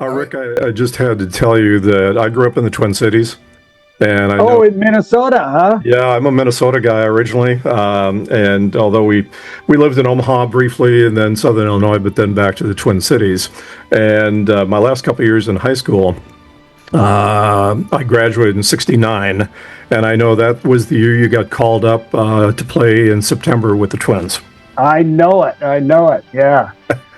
Rick, I just had to tell you that I grew up in the Twin Cities, and I know, In Minnesota, huh? yeah, I'm a Minnesota guy originally, and although we lived in Omaha briefly, and then Southern Illinois, but then back to the Twin Cities, and my last couple of years in high school, I graduated in '69, and I know that was the year you got called up to play in September with the Twins. I know it. I know it. Yeah.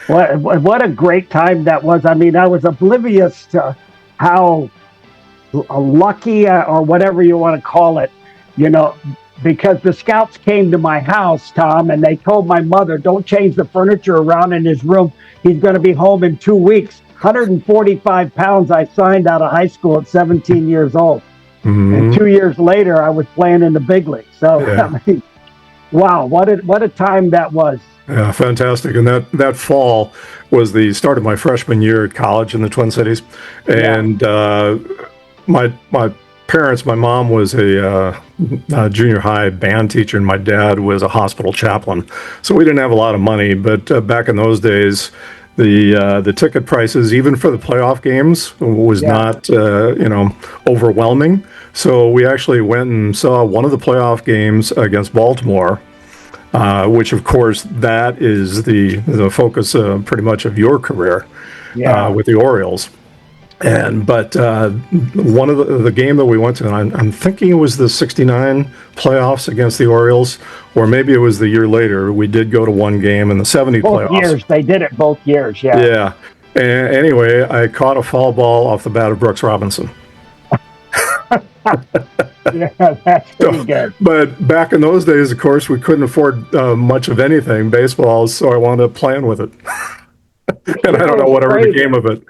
What a great time that was. I mean, I was oblivious to how lucky or whatever you want to call it, you know, because the scouts came to my house, Tom, and they told my mother, don't change the furniture around in his room. He's going to be home in 2 weeks. 145 pounds I signed out of high school at 17 years old. Mm-hmm. And 2 years later, I was playing in the big league. So, Yeah. I mean, wow, what a time that was. Yeah, fantastic. And that fall was the start of my freshman year at college in the Twin Cities. And my parents, my mom was a junior high band teacher, and my dad was a hospital chaplain. So we didn't have a lot of money, but back in those days, the ticket prices, even for the playoff games, was not overwhelming. So we actually went and saw one of the playoff games against Baltimore. Which, of course, that is the focus pretty much of your career with the Orioles. But one of the game that we went to, and I'm thinking it was the '69 playoffs against the Orioles, or maybe it was the year later. We did go to one game in the '70 playoffs. Both years, they did it both years. Yeah. Yeah. And anyway, I caught a foul ball off the bat of Brooks Robinson. Yeah, that's pretty good. But back in those days, of course, we couldn't afford much of anything, baseball, so I wound up playing with it. And I don't know whatever became of it.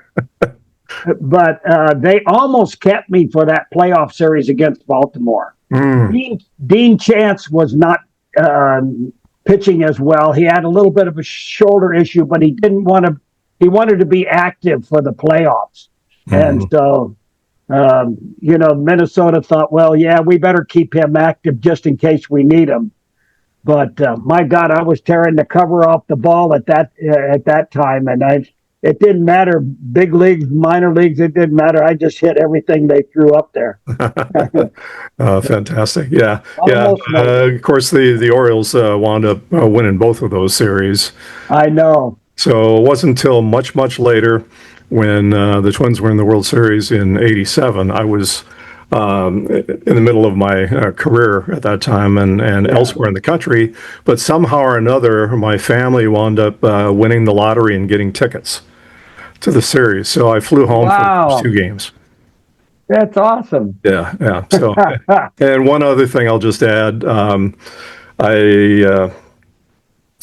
But they almost kept me for that playoff series against Baltimore. Dean Chance was not pitching as well. He had a little bit of a shoulder issue, but he didn't want to. He wanted to be active for the playoffs, and so. Minnesota thought, well, yeah, we better keep him active just in case we need him. But my God, I was tearing the cover off the ball at that time, and it didn't matter, big leagues, minor leagues, it didn't matter. I just hit everything they threw up there. Fantastic, yeah. Of course, the Orioles wound up winning both of those series. I know. So it wasn't until much, much later, when the Twins were in the World Series in '87, I was in the middle of my career at that time and elsewhere in the country. But somehow or another, my family wound up winning the lottery and getting tickets to the series. So I flew home for those two games. That's awesome. Yeah. So, and one other thing I'll just add, I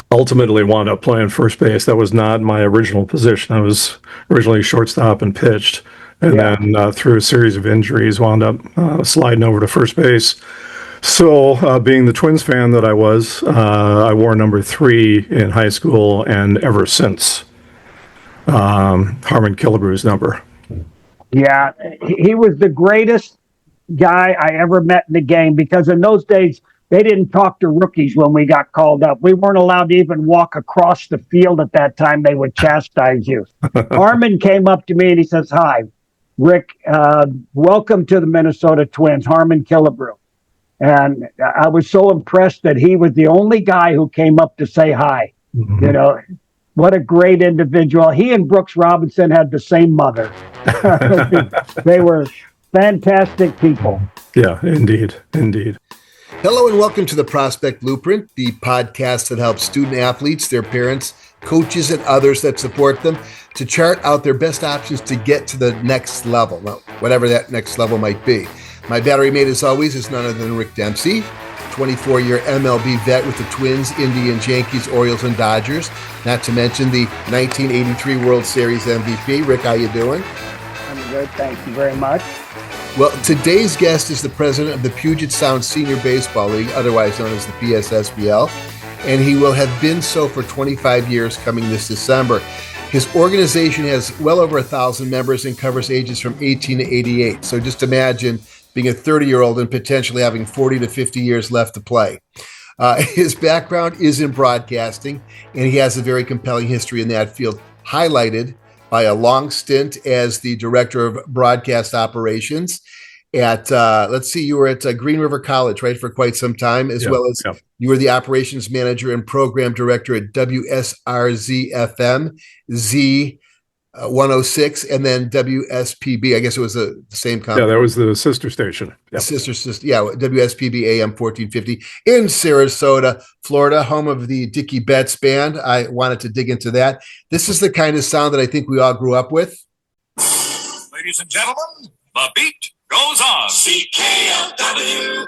ultimately wound up playing first base. That was not my original position. I was originally shortstop and pitched, and then through a series of injuries, wound up sliding over to first base. So, being the Twins fan that I was, I wore number 3 in high school, and ever since, Harmon Killebrew's number. Yeah, he was the greatest guy I ever met in the game, because in those days, they didn't talk to rookies when we got called up. We weren't allowed to even walk across the field at that time. They would chastise you. Harmon came up to me and he says, "Hi, Rick, welcome to the Minnesota Twins, Harmon Killebrew." And I was so impressed that he was the only guy who came up to say hi. Mm-hmm. You know, what a great individual. He and Brooks Robinson had the same mother. They were fantastic people. Yeah, indeed. Hello and welcome to the Prospect Blueprint, the podcast that helps student athletes, their parents, coaches, and others that support them to chart out their best options to get to the next level, well, whatever that next level might be. My battery mate, as always, is none other than Rick Dempsey, 24-year MLB vet with the Twins, Indians, Yankees, Orioles, and Dodgers, not to mention the 1983 World Series MVP. Rick, how you doing? I'm good, thank you very much. Well, today's guest is the president of the Puget Sound Senior Baseball League, otherwise known as the PSSBL, and he will have been so for 25 years coming this December. His organization has well over 1,000 members and covers ages from 18 to 88. So just imagine being a 30-year-old and potentially having 40 to 50 years left to play. His background is in broadcasting, and he has a very compelling history in that field, highlighted by a long stint as the director of broadcast operations at, let's see, you were at Green River College, right, for quite some time, as well as you were the operations manager and program director at WSRZ FM, Z 106, and then WSPB. I guess it was the same company. Yeah, that was the sister station. Yep. Sister, yeah, WSPB AM 1450 in Sarasota, Florida, home of the Dickie Betts Band. I wanted to dig into that. This is the kind of sound that I think we all grew up with. Ladies and gentlemen, the beat goes on. CKLW.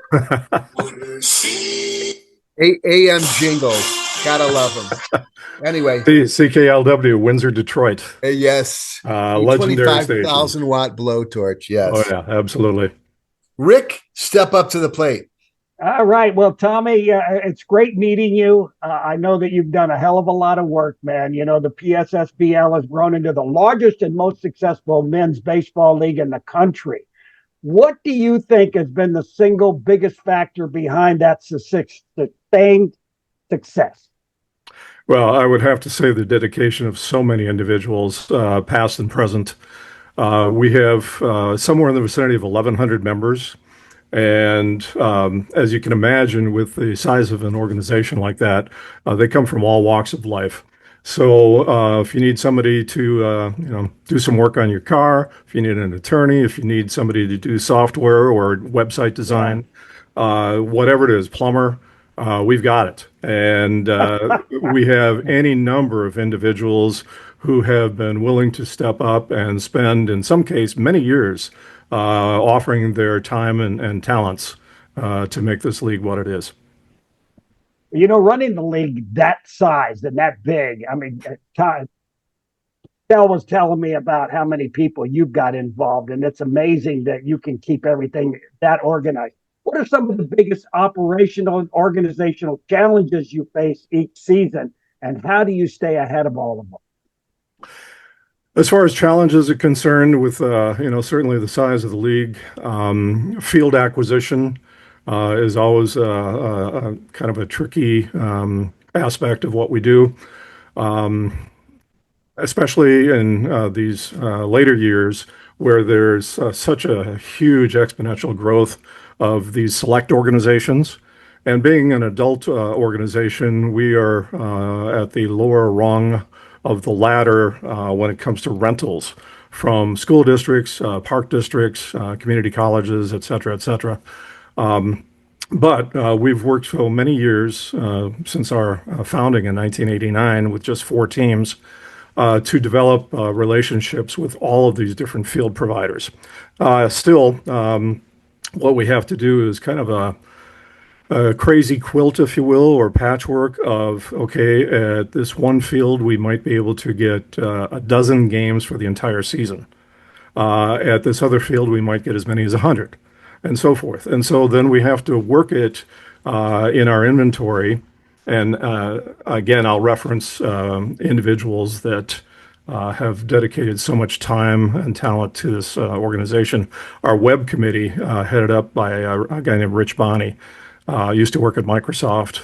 AM jingles. Gotta love them. Anyway. CKLW, Windsor, Detroit. Yes. Legendary 25,000 watt blowtorch. Yes. Oh, yeah, absolutely. Rick, step up to the plate. All right. Well, Tommy, it's great meeting you. I know that you've done a hell of a lot of work, man. You know, the PSSBL has grown into the largest and most successful men's baseball league in the country. What do you think has been the single biggest factor behind that sustained success? Well, I would have to say the dedication of so many individuals, past and present. We have somewhere in the vicinity of 1,100 members. And as you can imagine, with the size of an organization like that, they come from all walks of life. So if you need somebody to do some work on your car, if you need an attorney, if you need somebody to do software or website design, whatever it is, plumber, we've got it. And we have any number of individuals who have been willing to step up and spend, in some case, many years offering their time and talents to make this league what it is. You know, running the league that size and that big, I mean, Del was telling me about how many people you've got involved, and it's amazing that you can keep everything that organized. What are some of the biggest operational and organizational challenges you face each season, and how do you stay ahead of all of them? As far as challenges are concerned, with certainly the size of the league, field acquisition is always kind of a tricky aspect of what we do, especially in these later years where there's such a huge exponential growth of these select organizations. And being an adult organization, we are at the lower rung of the ladder when it comes to rentals from school districts, park districts, community colleges, et cetera, et cetera. But we've worked for many years since our founding in 1989 with just 4 teams to develop relationships with all of these different field providers. Still, what we have to do is kind of a crazy quilt, if you will, or patchwork of, okay, at this one field, we might be able to get a dozen games for the entire season. At this other field, we might get as many as 100, and so forth. And so then we have to work it in our inventory. And again, I'll reference individuals that have dedicated so much time and talent to this organization. Our web committee, headed up by a guy named Rich Bonney, used to work at Microsoft,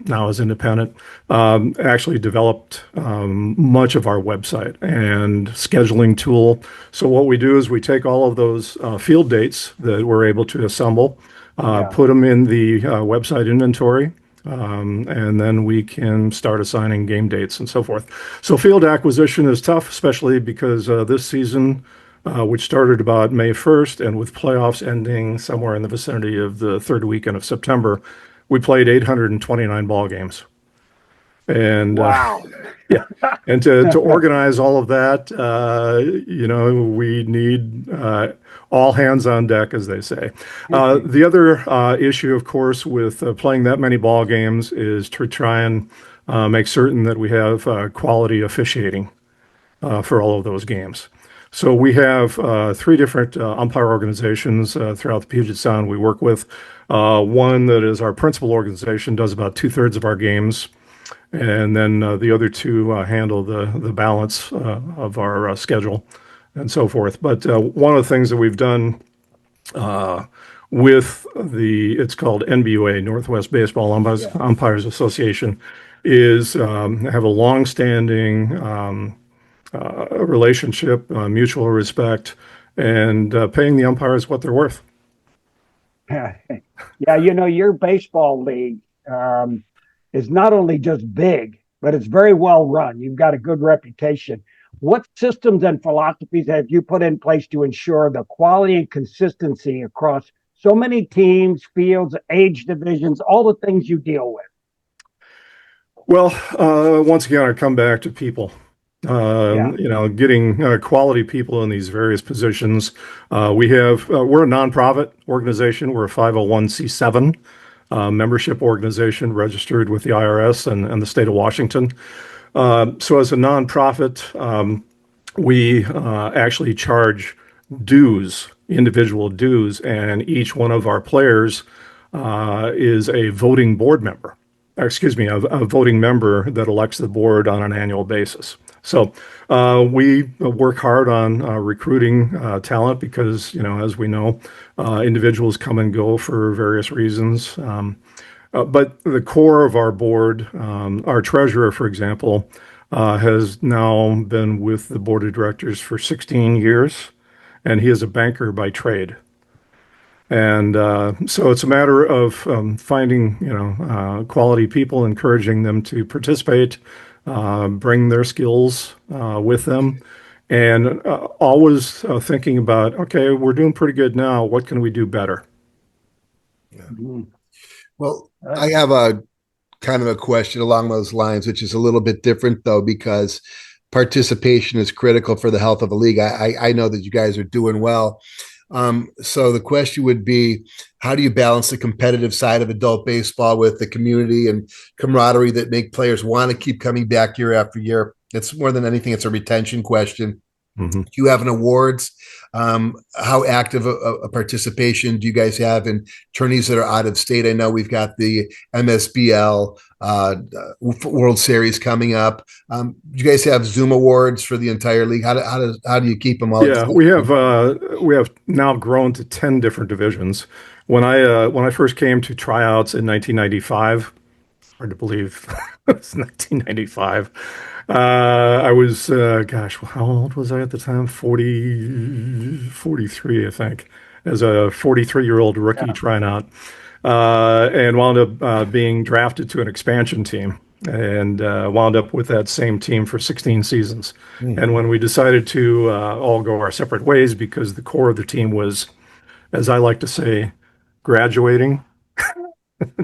now is independent, actually developed much of our website and scheduling tool. So what we do is we take all of those field dates that we're able to assemble, put them in the website inventory, and then we can start assigning game dates and so forth. So field acquisition is tough, especially because this season, which started about May 1st, and with playoffs ending somewhere in the vicinity of the third weekend of September, we played 829 ball games. And wow. Yeah, and to organize all of that, we need all hands on deck, as they say. The other issue, of course, with playing that many ball games is to try and make certain that we have quality officiating for all of those games. So we have 3 different umpire organizations throughout the Puget Sound we work with. One that is our principal organization, does about 2/3 of our games. And then the other 2 handle the balance of our schedule and so forth. But one of the things that we've done with it's called NBUA, Northwest Baseball Umpires Association, is have a long-standing a relationship, mutual respect, and paying the umpires what they're worth. Yeah, your baseball league is not only just big, but it's very well run. You've got a good reputation. What systems and philosophies have you put in place to ensure the quality and consistency across so many teams, fields, age divisions, all the things you deal with? Well, once again, I come back to people. Yeah. Getting quality people in these various positions. We're a nonprofit organization. We're a 501c7 membership organization registered with the IRS and the state of Washington. So as a nonprofit, we actually charge dues, individual dues, and each one of our players is a voting board member. Excuse me, a voting member that elects the board on an annual basis. So we work hard on recruiting talent because, as we know, individuals come and go for various reasons. But the core of our board, our treasurer, for example, has now been with the board of directors for 16 years, and he is a banker by trade. And so it's a matter of finding, quality people, encouraging them to participate, bring their skills with them, and always thinking about, okay, we're doing pretty good now. What can we do better? Mhm. Well, I have a kind of a question along those lines, which is a little bit different though, because participation is critical for the health of a league. I know that you guys are doing well. So the question would be, how do you balance the competitive side of adult baseball with the community and camaraderie that make players want to keep coming back year after year? It's more than anything, it's a retention question. Mm-hmm. Do you have an awards? How active a participation do you guys have in tourneys that are out of state? I know we've got the MSBL World Series coming up. Do you guys have Zoom awards for the entire league? How do you keep them all? Yeah, we have now grown to 10 different divisions. When I first came to tryouts in 1995, hard to believe it's 1995. I was, gosh, how old was I at the time? 43, I think, as a 43-year-old rookie Yeah. trying out, and wound up being drafted to an expansion team and wound up with that same team for 16 seasons. And when we decided to all go our separate ways because the core of the team was, as I like to say, graduating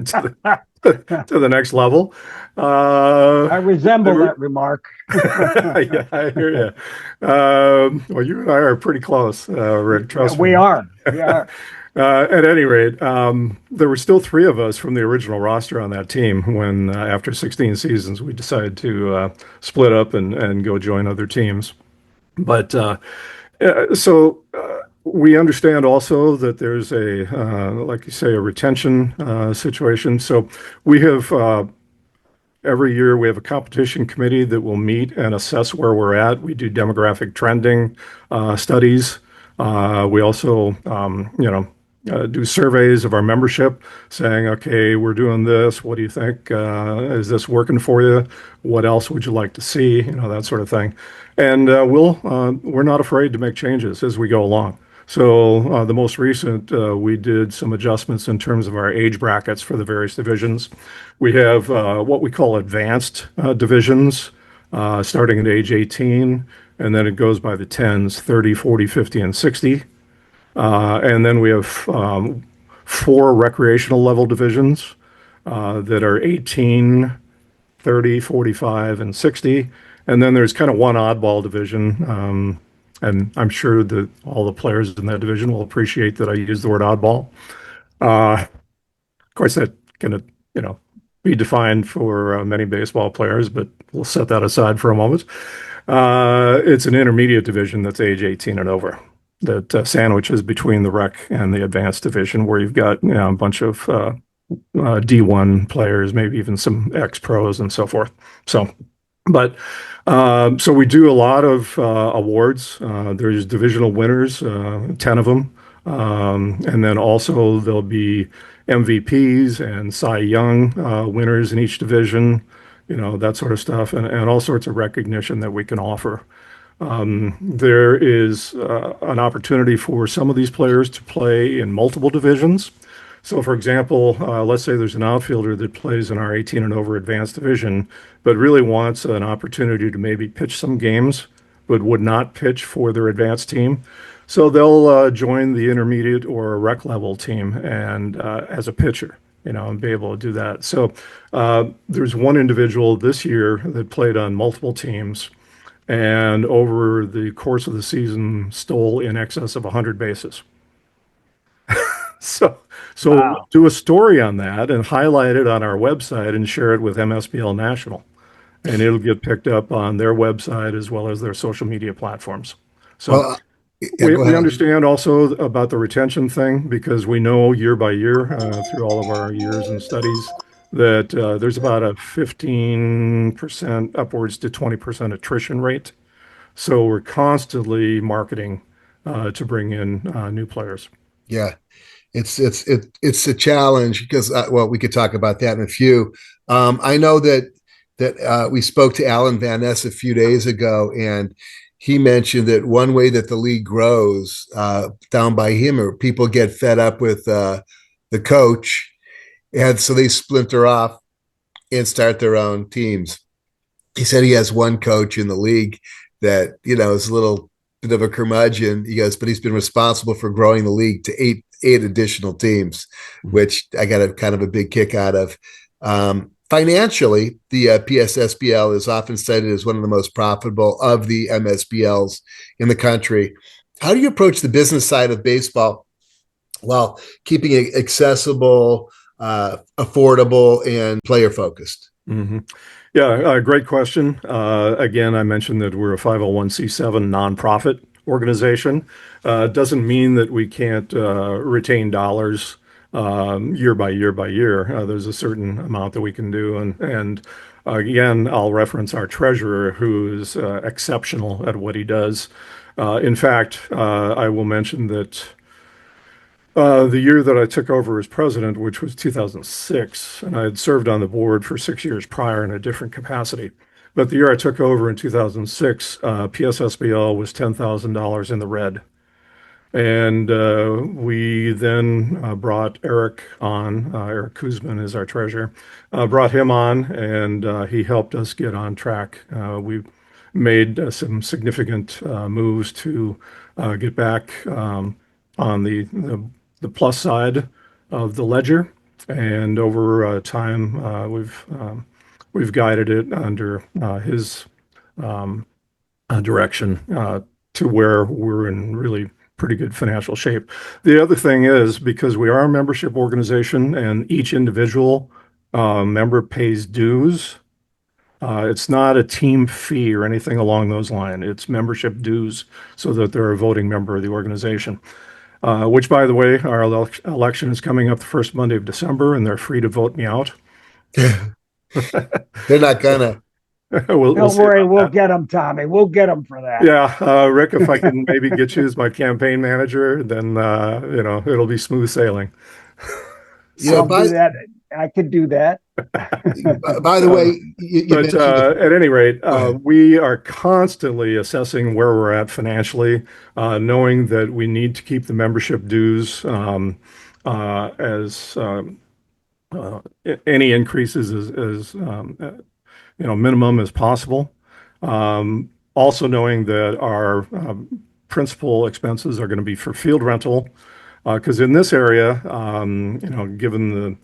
to to the next level. I resemble There that remark. yeah, I hear you. Well, you and I are pretty close, Rick. Trust We me. are. We are. At any rate, there were still three of us from the original roster on that team when, after 16 seasons, we decided to split up and go join other teams. But we understand also that there's like you say, a retention situation. So we have every year we have a competition committee that will meet and assess where we're at. We do demographic trending studies. We also, do surveys of our membership saying, okay, we're doing this. What do you think? Is this working for you? What else would you like to see? That sort of thing. And we're not afraid to make changes as we go along. So the most recent, we did some adjustments in terms of our age brackets for the various divisions. We have what we call advanced divisions, starting at age 18, and then it goes by the 10s, 30, 40, 50, and 60. And then we have four recreational level divisions that are 18, 30, 45, and 60. And then there's kind of one oddball division. And I'm sure that all the players in that division will appreciate that I use the word oddball. Of course, that can, be defined for many baseball players, but we'll set that aside for a moment. It's an intermediate division that's age 18 and over that sandwiches between the rec and the advanced division, where you've got a bunch of D1 players, maybe even some ex-pros and so forth. So we do a lot of awards. There's divisional winners, 10 of them. And then also there'll be MVPs and Cy Young winners in each division, that sort of stuff, and all sorts of recognition that we can offer. There is an opportunity for some of these players to play in multiple divisions. So, for example, let's say there's an outfielder that plays in our 18 and over advanced division, but really wants an opportunity to maybe pitch some games, but would not pitch for their advanced team. So they'll join the intermediate or rec level team and as a pitcher, and be able to do that. So there's one individual this year that played on multiple teams, and over the course of the season stole in excess of 100 bases. So, so Wow. do a story on that and highlight it on our website and share it with MSBL National, and it'll get picked up on their website as well as their social media platforms. So Well, yeah, we, go we ahead. understand also about the retention thing because we know year by year through all of our years and studies that there's about a 15% upwards to 20% attrition rate. So we're constantly marketing to bring in new players. Yeah, it's a challenge because well, we could talk about that in a few. I know that we spoke to Alan Van Ness a few days ago, and he mentioned that one way that the league grows down by him, or people get fed up with the coach, and so they splinter off and start their own teams. He said he has one coach in the league that is a little bit of a curmudgeon. He goes, but he's been responsible for growing the league to eight additional teams, which I got a kind of a big kick out of. Financially, the PSSBL is often cited as one of the most profitable of the MSBLs in the country. How do you approach the business side of baseball while keeping it accessible, affordable, and player focused? Mm-hmm. Yeah, great question. Again, I mentioned that we're a 501c7 nonprofit organization. Doesn't mean that we can't retain dollars year by year by year. There's a certain amount that we can do. And again, I'll reference our treasurer, who is exceptional at what he does. In fact, I will mention that the year that I took over as president, which was 2006, and I had served on the board for 6 years prior in a different capacity. But the year I took over in 2006, PSSBL was $10,000 in the red. And we then brought Eric on. Eric Kuzman is our treasurer. Brought him on, and he helped us get on track. We made some significant moves to get back on the plus side of the ledger, and over time we've guided it under his direction to where we're in really pretty good financial shape. The other thing is, because we are a membership organization and each individual member pays dues, it's not a team fee or anything along those lines. It's membership dues so that they're a voting member of the organization. Which, by the way, our election is coming up the first Monday of December, and they're free to vote me out. They're not gonna. We'll Don't see worry, about we'll that. get them, Tommy. We'll get them for that. Yeah, Rick, if I can maybe get you as my campaign manager, then it'll be smooth sailing. I'll do that. I could do that. By the way, you But mentioned at any rate, ahead. we are constantly assessing where we're at financially, knowing that we need to keep the membership dues as any increases as minimum as possible. Also knowing that our principal expenses are going to be for field rental, because in this area, given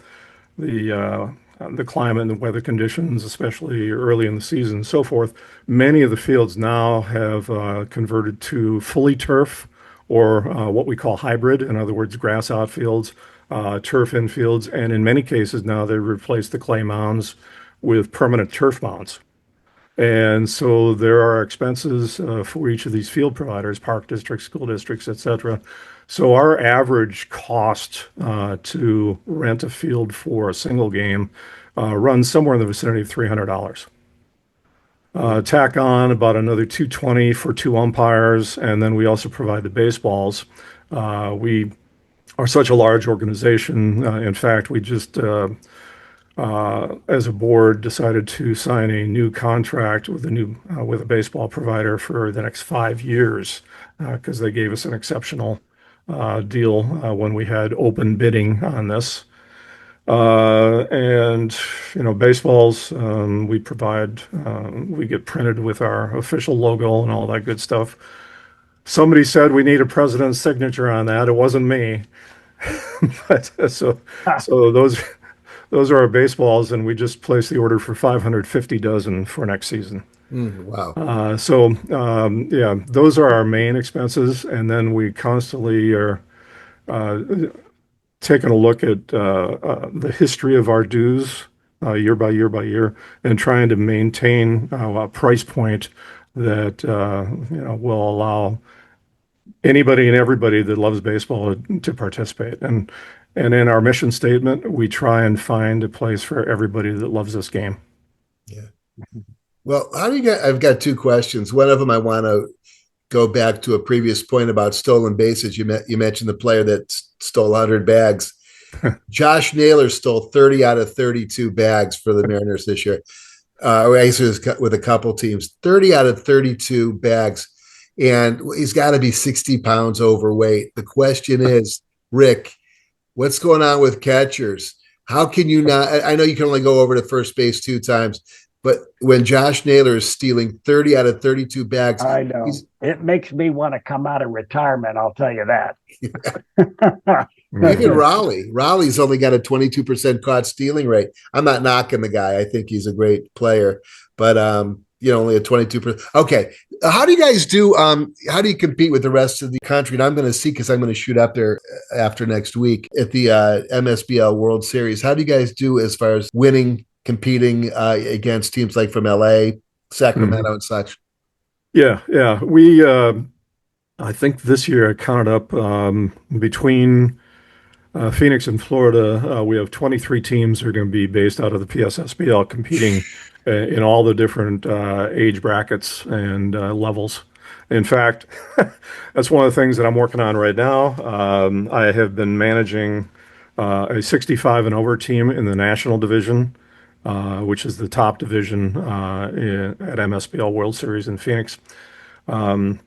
the climate and the weather conditions, especially early in the season and so forth, many of the fields now have converted to fully turf or what we call hybrid. In other words, grass outfields, turf infields, and in many cases now they've replaced the clay mounds with permanent turf mounds. And so there are expenses for each of these field providers, park districts, school districts, et cetera. So our average cost to rent a field for a single game runs somewhere in the vicinity of $300. Tack on about another $220 for two umpires, and then we also provide the baseballs. We are such a large organization. In fact, we just as a board, decided to sign a new contract with with a baseball provider for the next 5 years because they gave us an exceptional deal when we had open bidding on this. And baseballs, we get printed with our official logo and all that good stuff. Somebody said we need a president's signature on that. It wasn't me. But so those are our baseballs, and we just placed the order for 550 dozen for next season. Wow. Yeah, those are our main expenses, and then we constantly are taking a look at the history of our dues year by year by year, and trying to maintain a price point that will allow anybody and everybody that loves baseball to participate. And in our mission statement, we try and find a place for everybody that loves this game. Yeah. Well, I've got two questions. One of them, I want to go back to a previous point about stolen bases. You mentioned the player that stole 100 bags. Josh Naylor stole 30 out of 32 bags for the Mariners this year. Or actually with a couple teams, 30 out of 32 bags. And he's got to be 60 pounds overweight. The question is, Rick, what's going on with catchers? How can you not? I know you can only go over to first base 2 times, but when Josh Naylor is stealing 30 out of 32 bags, I know it makes me want to come out of retirement. I'll tell you that. Even Raleigh's only got a 22% caught stealing rate. I'm not knocking the guy. I think he's a great player, but only a 22%. Okay. How do you guys do? How do you compete with the rest of the country? And I'm going to see, because I'm going to shoot up there after next week at the MSBL World Series. How do you guys do as far as winning, competing against teams like from LA, Sacramento, and such? Yeah. We, I think this year I counted up between Phoenix and Florida, we have 23 teams that are going to be based out of the PSSBL competing in all the different age brackets and levels. In fact, that's one of the things that I'm working on right now. I have been managing a 65 and over team in the national division, which is the top division at MSBL World Series in Phoenix. And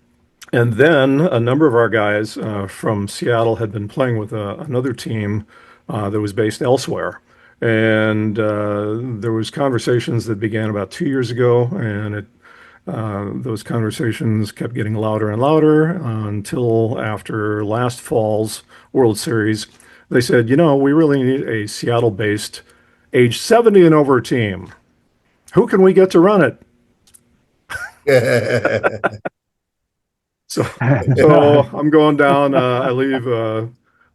then a number of our guys from Seattle had been playing with another team that was based elsewhere. And there was conversations that began about 2 years ago, and those conversations kept getting louder and louder until after last fall's World Series. They said, we really need a Seattle-based age 70 and over team. Who can we get to run it? So I'm going down. I leave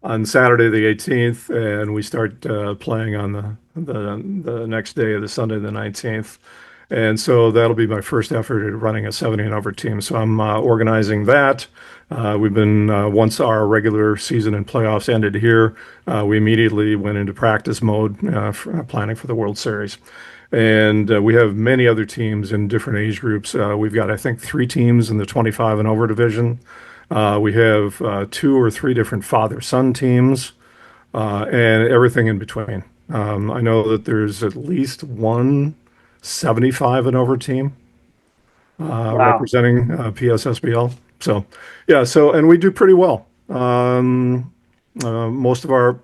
on Saturday the 18th, and we start playing on the next day of the Sunday the 19th. And so that'll be my first effort at running a 70 and over team. So I'm organizing that. We've been once our regular season and playoffs ended here, we immediately went into practice mode, planning for the World Series. And we have many other teams in different age groups. We've got, I think, 3 teams in the 25 and over division. We have 2 or 3 different father-son teams, and everything in between. I know that there's at least one 75 and over team representing PSSBL. So, yeah, and we do pretty well. Most of our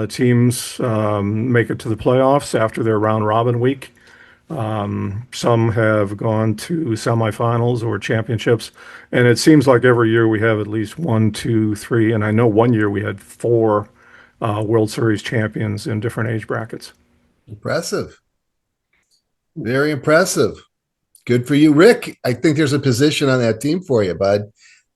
teams make it to the playoffs after their round robin week. Some have gone to semifinals or championships, and it seems like every year we have at least 1, 2, 3, and I know one year we had 4 World Series champions in different age brackets. Impressive. Very impressive. Good for you, Rick. I think there's a position on that team for you, bud.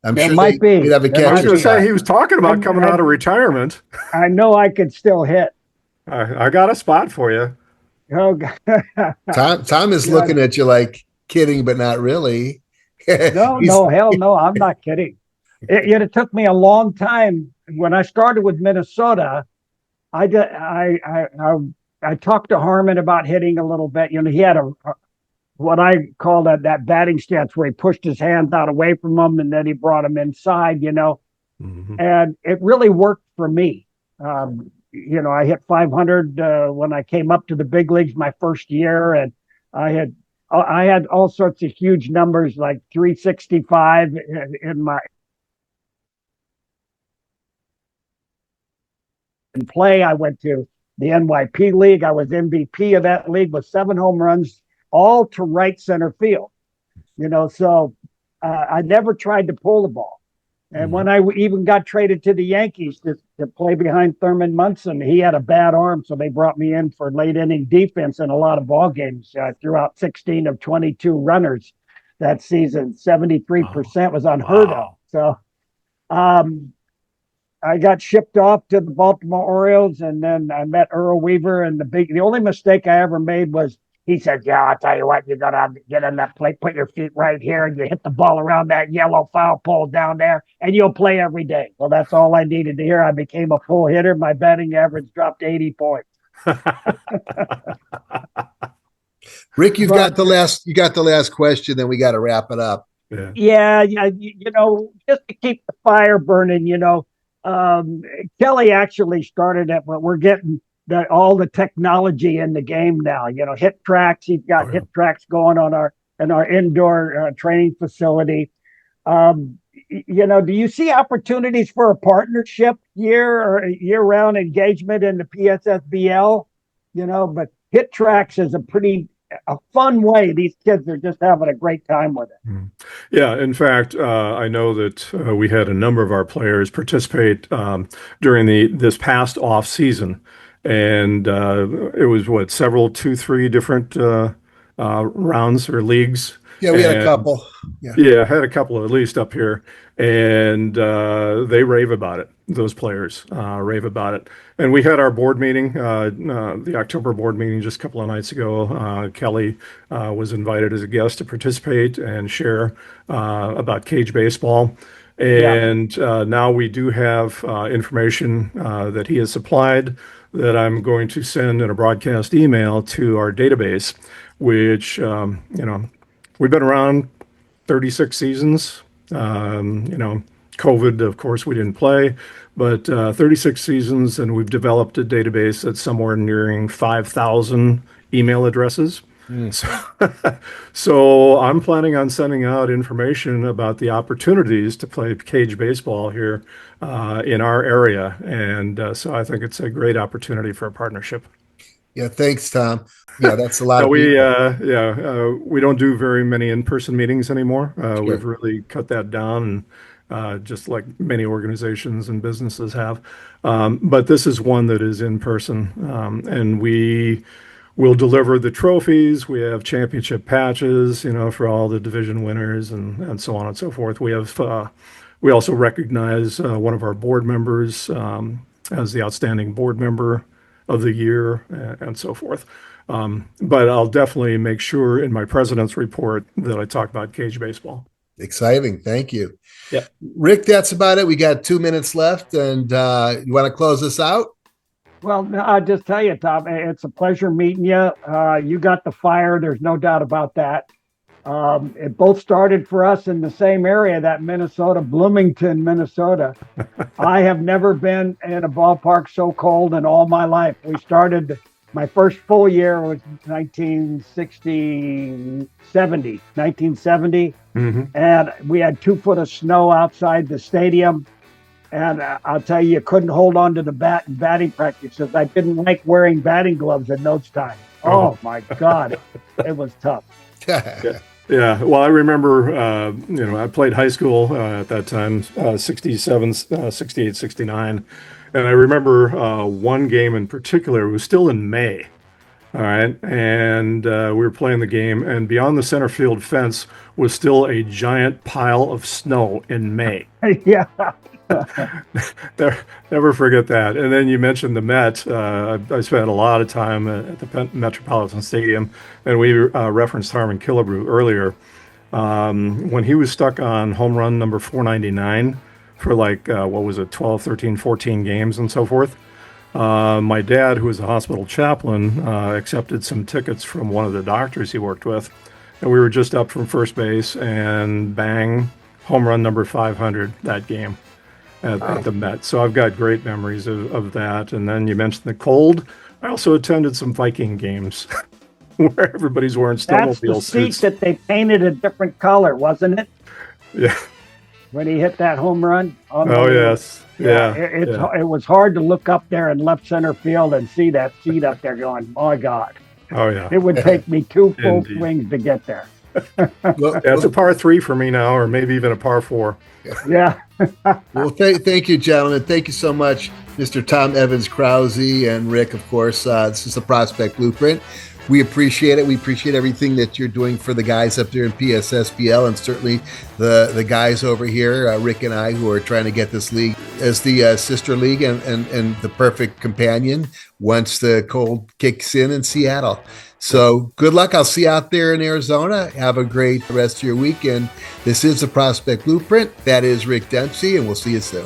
I'm sure might be. We'd have a catcher. I was going to say, he was talking about coming out of retirement. I know I could still hit. I got a spot for you. Oh, God. Tom is looking at you like kidding, but not really. No, hell no, I'm not kidding. It took me a long time. When I started with Minnesota, I talked to Harmon about hitting a little bit. He had what I call that batting stance where he pushed his hands out away from him and then he brought him inside, Mm-hmm. and it really worked for me. I hit 500 when I came up to the big leagues my first year, and I had all sorts of huge numbers like 365 in my play. I went to the NYP League. I was MVP of that league with 7 home runs, all to right center field. So I never tried to pull the ball. And when I even got traded to the Yankees to play behind Thurman Munson, he had a bad arm, so they brought me in for late inning defense in a lot of ball games. I threw out 16 of 22 runners that season. 73% was unheard of. So I got shipped off to the Baltimore Orioles, and then I met Earl Weaver. And the only mistake I ever made was he said, "Yeah, I'll tell you what, you gotta get on that plate, put your feet right here, and you hit the ball around that yellow foul pole down there, and you'll play every day." Well, that's all I needed to hear. I became a full hitter. My batting average dropped 80 points. Rick, you got the last question, then we got to wrap it up. Yeah. Just to keep the fire burning, Kelly actually started it, but we're getting all the technology in the game now. Hit tracks. He's got hit tracks going on in our indoor training facility. Do you see opportunities for a partnership year-round engagement in the PSSBL? But hit tracks is a fun way. These kids are just having a great time with it. Yeah, in fact, I know that we had a number of our players participate during this past off season, and it was 2-3 different rounds or leagues. Yeah, we had a couple. Yeah, I had a couple at least up here, and they rave about it. Those players rave about it. And we had our board meeting, the October board meeting just a couple of nights ago. Kelly was invited as a guest to participate and share about cage baseball. And now we do have information that he has supplied that I'm going to send in a broadcast email to our database, which, we've been around 36 seasons. COVID, of course, we didn't play, but 36 seasons, and we've developed a database that's somewhere nearing 5,000 email addresses. So I'm planning on sending out information about the opportunities to play cage baseball here in our area, and so I think it's a great opportunity for a partnership. Yeah, thanks, Tom. Yeah, that's a lot of people. We don't do very many in-person meetings anymore. Sure. We've really cut that down, and just like many organizations and businesses have. But this is one that is in person, and we will deliver the trophies. We have championship patches, for all the division winners and so on and so forth. We also recognize one of our board members as the outstanding board member of the year and so forth. But I'll definitely make sure in my president's report that I talk about cage baseball. Exciting. Thank you. Yeah. Rick, that's about it. We got 2 minutes left, and you want to close this out? Well, I'll just tell you, Tom, it's a pleasure meeting you. You got the fire. There's no doubt about that. It both started for us in the same area, that Bloomington, Minnesota. I have never been in a ballpark so cold in all my life. We started, my first full year was 1970. And we had 2 foot of snow outside the stadium. And I'll tell you couldn't hold on to the bat in batting practices. I didn't like wearing batting gloves in those times. Oh, my God. It was tough. Yeah, well, I remember, I played high school at that time, 67, 68, 69. And I remember one game in particular, it was still in May. All right. And we were playing the game, and beyond the center field fence was still a giant pile of snow in May. Yeah. Never forget that. And then you mentioned the Met. I spent a lot of time at the Metropolitan Stadium, and we referenced Harmon Killebrew earlier. When he was stuck on home run number 499 for 12, 13, 14 games and so forth, my dad, who was a hospital chaplain, accepted some tickets from one of the doctors he worked with, and we were just up from first base, and bang, home run number 500 that game. at the Met. So I've got great memories of that. And then you mentioned the cold. I also attended some Viking games where everybody's wearing That's the snowmobile seat suits. that they painted a different color, wasn't it? Yeah. When he hit that home run. Oh, yes. Yeah. It was hard to look up there in left center field and see that seat up there going, my God. Oh, yeah. It would take me 2 full Indeed. swings to get there. Well, Yeah, it's a par 3 for me now, or maybe even a par 4. Yeah. well, thank you, gentlemen. Thank you so much, Mr. Tom Evans-Krause and Rick, of course. This is the Prospect Blueprint. We appreciate it. We appreciate everything that you're doing for the guys up there in PSSBL, and certainly the guys over here, Rick and I, who are trying to get this league as the sister league and the perfect companion once the cold kicks in Seattle. So good luck. I'll see you out there in Arizona. Have a great rest of your weekend. This is the Prospect Blueprint. That is Rick Dempsey, and we'll see you soon.